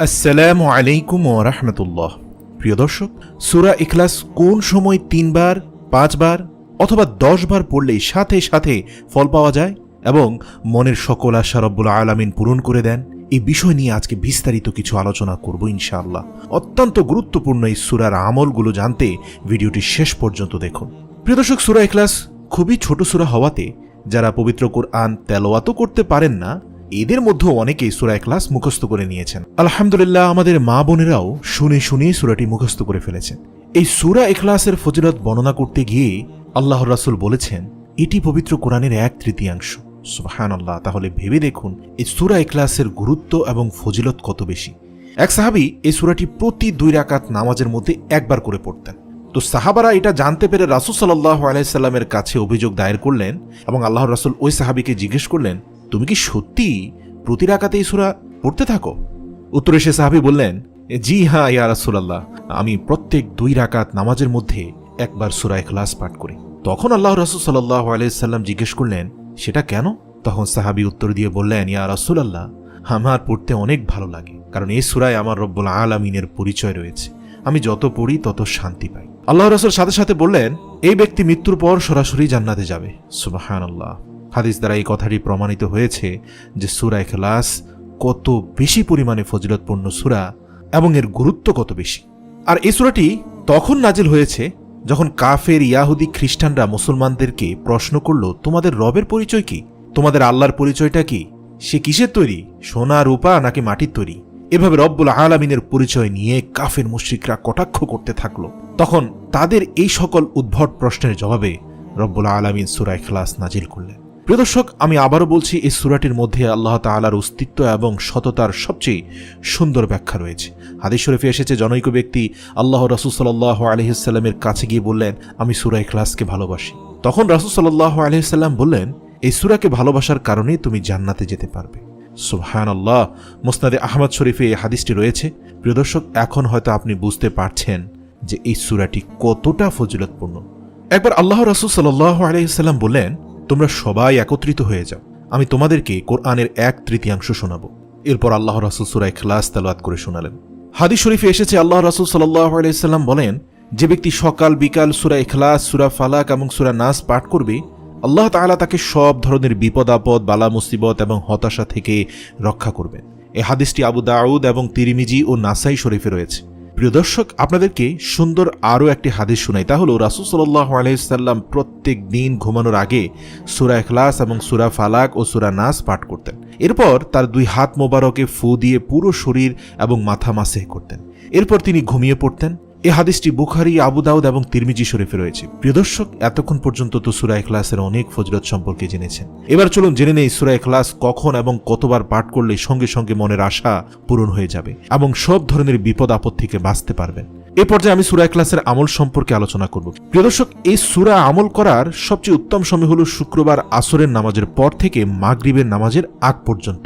আসসালামু আলাইকুম ওয়া রাহমাতুল্লাহ। প্রিয় দর্শক, সূরা ইখলাস কোন সময় 3 বার, 5 বার অথবা 10 বার পড়লেই সাথে সাথে ফল পাওয়া যায় এবং মনের সকল আশা রব্বুল আলামিন পূরণ করে দেন, এই বিষয় নিয়ে আজকে বিস্তারিত কিছু আলোচনা করব ইনশাআল্লাহ। অত্যন্ত গুরুত্বপূর্ণ এই সূরার আমলগুলো জানতে ভিডিওটি শেষ পর্যন্ত দেখুন। প্রিয় দর্শক, সূরা ইখলাস খুবই ছোট সূরা হওয়াতে যারা পবিত্র কোরআন তেলাওয়াতও করতে পারেন না, এদের মধ্যে অনেকেই সূরা ইখলাস মুখস্থ করে নিয়েছেন। আলহামদুলিল্লাহ, আমাদের মা বোনেরাও শুনে শুনে সূরাটি মুখস্থ করে ফেলেছেন। এই সূরা ইখলাসের ফজিলত বর্ণনা করতে গিয়ে আল্লাহর রাসূল বলেছেন, এটি পবিত্র কোরআনের 1/3। সুবহানাল্লাহ। তাহলে ভেবে দেখুন এই সূরা ইখলাসের গুরুত্ব এবং ফজিলত কত বেশি। এক সাহাবী এই সূরাটি প্রতি 2 রাকাত নামাজের মধ্যে একবার করে পড়তেন। তো সাহাবারা এটা জানতে পেরে রাসূল সাল্লাল্লাহু আলাইহি সাল্লামের কাছে অভিযোগ দায়ের করলেন এবং আল্লাহর রাসূল ওই সাহাবীকে জিজ্ঞেস করলেন, তুমি কি সত্যি প্রতি রাকাতে এই সূরা পড়তে থাকো? উত্তরে সে সাহাবী বললেন, জি হ্যাঁ ইয়া রাসূলুল্লাহ, আমি প্রত্যেক 2 রাকাত নামাজের মধ্যে একবার সূরা ইখলাস পাঠ করি। তখন আল্লাহর রাসূল সাল্লাল্লাহু আলাইহি সাল্লাম জিজ্ঞেস করলেন, সেটা কেন? তখন সাহাবী উত্তর দিয়ে বললেন, ইয়া রাসূলুল্লাহ, আমার পড়তে অনেক ভালো লাগে, কারণ এই সূরায় আমার রব্বুল আলামিনের পরিচয় রয়েছে। আমি যত পড়ি তত শান্তি পাই। আল্লাহর রাসূল সাথে সাথে বললেন, এই ব্যক্তি মৃত্যুর পর সরাসরি জান্নাতে যাবে। সুবহানাল্লাহ। হাদিস দ্বারা এই কথাটি প্রমাণিত হয়েছে যে সূরা ইখলাস কত বেশি পরিমাণে ফজিলতপূর্ণ সূরা এবং এর গুরুত্ব কত বেশি। আর এই সূরাটি তখন নাজিল হয়েছে যখন কাফের, ইয়াহুদি, খ্রিস্টানরা মুসলমানদেরকে প্রশ্ন করল, তোমাদের রবের পরিচয় কি? তোমাদের আল্লাহর পরিচয়টা কি? সে কিসের তৈরি, সোনা, রূপা নাকি মাটির তৈরি? এভাবে রব্বুল আলামিনের পরিচয় নিয়ে কাফের মুশরিকরা কটাক্ষ করতে থাকলো। তখন তাদের এই সকল উদ্ভট প্রশ্নের জবাবে রব্বুল আলামিন সূরা ইখলাস নাজিল করলেন। প্রিয় দর্শক, আমি আবারও বলছি, এই সূরাটির মধ্যে আল্লাহ তাআলার অস্তিত্ব এবং সততার সবচেয়ে সুন্দর ব্যাখ্যা রয়েছে। হাদিস শরীফে এসেছে, জনৈক ব্যক্তি আল্লাহর রাসূল সাল্লাল্লাহু আলাইহি সাল্লামের কাছে গিয়ে বললেন, আমি সূরা ইখলাসকে ভালোবাসি। তখন রাসূল সাল্লাল্লাহু আলাইহি সাল্লাম বললেন, এই সূরাকে ভালোবাসার কারণে তুমি জান্নাতে যেতে পারবে। সুবহানাল্লাহ। মুসনাদে আহমদ শরীফে এই হাদিসটি রয়েছে। প্রিয় দর্শক, এখন হয়তো আপনি বুঝতে পারছেন যে এই সূরাটি কতটা ফজিলতপূর্ণ। একবার আল্লাহর রাসূল সাল্লাল্লাহু আলাইহি সাল্লাম বললেন, তোমরা সবাই একত্রিত হয়ে যাও, আমি তোমাদেরকে কোরআনের 1/3 শোনাবো। এরপর আল্লাহর রাসূল সূরা ইখলাস তেলাওয়াত করে শোনালেন। হাদিস শরীফে এসেছে, আল্লাহর রাসূল সাল্লাল্লাহু আলাইহি সাল্লাম বলেন, যে ব্যক্তি সকাল বিকাল সূরা ইখলাস, সূরা ফালাক এবং সূরা নাস পাঠ করবে, আল্লাহ তাআলা তাকে সব ধরনের বিপদ আপদ, বালা মুসিবত এবং হতাশা থেকে রক্ষা করবেন। এই হাদিসটি আবু দাউদ এবং তিরমিজি ও নাসাই শরীফে রয়েছে। প্রিয় দর্শক, আপনাদেরকে সুন্দর আরও একটি হাদিস শোনাই। তা হলো, রাসূল সাল্লাল্লাহু আলাইহি সাল্লাম প্রত্যেক দিন ঘুমানোর আগে সূরা ইখলাস এবং সূরা ফালাক ও সূরা নাস পাঠ করতেন। এরপর তার 2 হাত মোবারকে ফু দিয়ে পুরো শরীর এবং মাথা মাসেহ করতেন। এরপর তিনি ঘুমিয়ে পড়তেন। এই হাদিসটি বুখারী, আবু দাউদ এবং তিরমিজি শরীফে রয়েছে। প্রিয় দর্শক, এতক্ষণ পর্যন্ত তো সূরা ইখলাসের অনেক ফজিলত সম্পর্কে জেনেছেন। এবার চলুন জেনে নেই সূরা ইখলাস কখন এবং কতবার পাঠ করলে সঙ্গে সঙ্গে মনের আশা পূরণ হয়ে যাবে এবং সব ধরনের বিপদ আপদ থেকে বাঁচতে পারবেন। এই পর্যায়ে আমি সূরা ইখলাসের আমল সম্পর্কে আলোচনা করব। প্রিয় দর্শক, এই সূরা আমল করার সবচেয়ে উত্তম সময় হলো শুক্রবার আসরের নামাজের পর থেকে মাগরিবের নামাজের আগ পর্যন্ত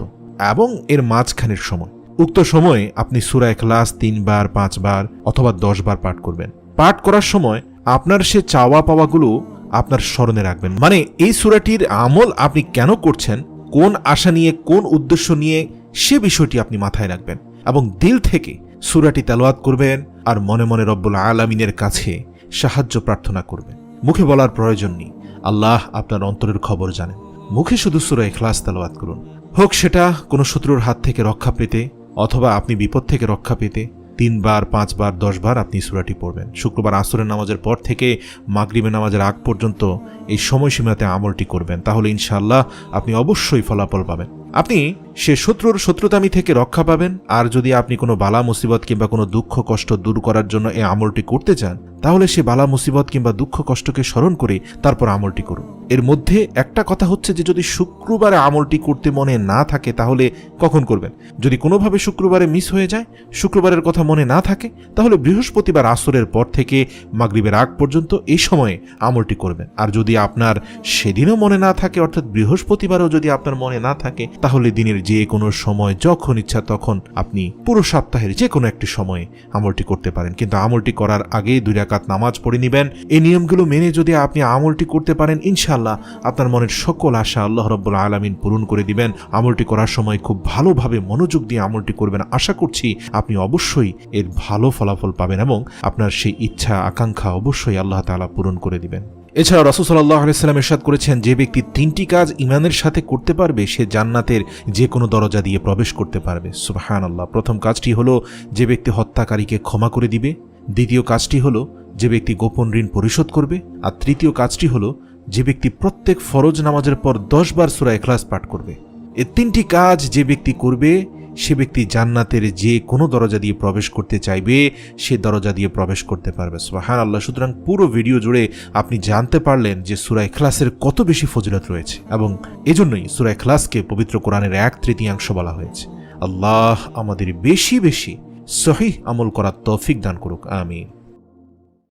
এবং এর মাঝখানের সময়। উক্ত সময়ে আপনি সূরা ইখলাস 3 বার, 5 বার অথবা 10 বার পাঠ করবেন। পাঠ করার সময় আপনার সে চাওয়া পাওয়াগুলো আপনার স্মরণে রাখবেন। মানে এই সূরাটির আমল আপনি কেন করছেন, কোন আশা নিয়ে, কোন উদ্দেশ্য নিয়ে, সে বিষয়টি আপনি মাথায় রাখবেন এবং দিল থেকে সূরাটি তেলাওয়াত করবেন আর মনে মনে রব্বুল আলামিনের কাছে সাহায্য প্রার্থনা করবেন। মুখে বলার প্রয়োজন নেই, আল্লাহ আপনার অন্তরের খবর জানেন। মুখে শুধু সূরা ইখলাস তেলাওয়াত করুন। হোক সেটা কোনো শত্রুর হাত থেকে রক্ষা পেতে অথবা আপনি বিপদ থেকে রক্ষা পেতে 3 বার, 5 বার, 10 বার আপনি সূরাটি পড়বেন। শুক্রবার আসরের নামাজের পর থেকে মাগরিবের নামাজের আগ পর্যন্ত এই সময়সীমাতে আমলটি করবেন। তাহলে ইনশাআল্লাহ আপনি অবশ্যই ফলাফল পাবেন। আপনি সে শত্রুর শত্রুতামি থেকে রক্ষা পাবেন। আর যদি আপনি কোনো বালা মুসিবত কিংবা কোনো দুঃখ কষ্ট দূর করার জন্য এই আমলটি করতে চান, তাহলে সে বালা মুসিবত কিংবা দুঃখ কষ্টকে স্মরণ করে তারপর আমলটি করুন। এর মধ্যে একটা কথা হচ্ছে যে যদি শুক্রবারে আমলটি করতে মনে না থাকে তাহলে কখন করবেন? যদি কোনোভাবে শুক্রবারে মিস হয়ে যায়, শুক্রবারের কথা মনে না থাকে, তাহলে বৃহস্পতিবার আসরের পর থেকে মাগরিবের আগ পর্যন্ত এই সময়ে আমলটি করবেন। আর যদি আপনার সেদিনও মনে না থাকে, অর্থাৎ বৃহস্পতিবারও যদি আপনার মনে না থাকে, তাহলে দিনের যে কোনো সময় যখন ইচ্ছা তখন আপনি পুরো সপ্তাহের যে কোনো একটি সময়ে আমলটি করতে পারেন। কিন্তু আমলটি করার আগে 2 রাকাত নামাজ পড়ে নেবেন। এই নিয়মগুলো মেনে যদি আপনি আমলটি করতে পারেন, ইনশাআল্লাহ ইনশাআল্লাহ আপনার মনের সকল আশা আল্লাহ রাব্বুল আলামিন পূরণ করে দিবেন। আমলটি করার সময় খুব ভালোভাবে মনোযোগ দিয়ে আমলটি করবেন। আশা করছি আপনি অবশ্যই এর ভালো ফলাফল পাবেন এবং আপনার সেই ইচ্ছা আকাঙ্ক্ষা অবশ্যই আল্লাহ তাআলা পূরণ করে দিবেন। এছাড়া রাসূল সাল্লাল্লাহু আলাইহি ওয়াসাল্লাম ইরশাদ করেছেন, যে ব্যক্তি 3টি কাজ ঈমানের সাথে করতে পারবে সে জান্নাতের যে কোনো দরজা দিয়ে প্রবেশ করতে পারবে। সুবহানাল্লাহ। প্রথম কাজটি হলো যে ব্যক্তি হত্যাকারীকে ক্ষমা করে দিবে, দ্বিতীয় কাজটি হলো যে ব্যক্তি গোপন ঋণ পরিশোধ করবে, আর তৃতীয় কাজটি হলো যে ব্যক্তি প্রত্যেক ফরজ নামাজের পর 10 বার সূরা ইখলাস পাঠ করবে। এই 3টি কাজ যে ব্যক্তি করবে সে ব্যক্তি জান্নাতের যে কোনো দরজা দিয়ে প্রবেশ করতে চাইবে সে দরজা দিয়ে প্রবেশ করতে পারবে। সুবহানাল্লাহ। সুতরাং পুরো ভিডিও জুড়ে আপনি জানতে পারলেন যে সূরা ইখলাসের কত বেশি ফজিলত রয়েছে এবং এজন্যই সূরা ইখলাসকে পবিত্র কোরআনের 1/3 বলা হয়েছে। আল্লাহ আমাদের বেশি বেশি সহিহ আমল করার তৌফিক দান করুক। আমিন।